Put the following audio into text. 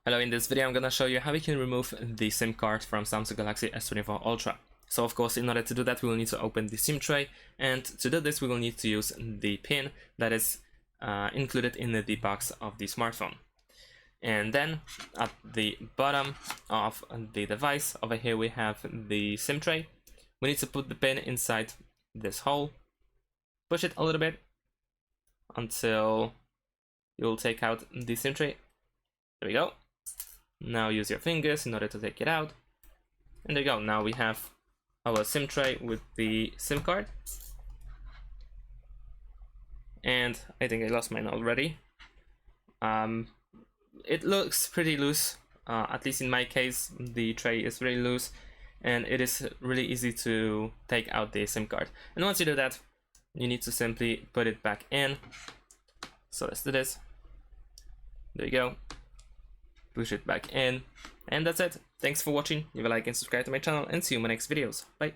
Hello, in this video I'm gonna show you how we can remove the SIM card from Samsung Galaxy S24 Ultra. So of course, in order to do that, we will need to open the SIM tray, and to do this we will need to use the pin that is included in the box of the smartphone. And then at the bottom of the device over here we have the SIM tray. We need to put the pin inside this hole, push it a little bit until you'll take out the SIM tray. There we go. Now use your fingers in order to take it out. And there you go. Now we have our SIM tray with the SIM card. And I think I lost mine already. It looks pretty loose. At least in my case, the tray is really loose. And it is really easy to take out the SIM card. And once you do that, you need to simply put it back in. So let's do this. There you go. Push it back in, and that's it. Thanks for watching. Leave a like and subscribe to my channel, and see you in my next videos. Bye.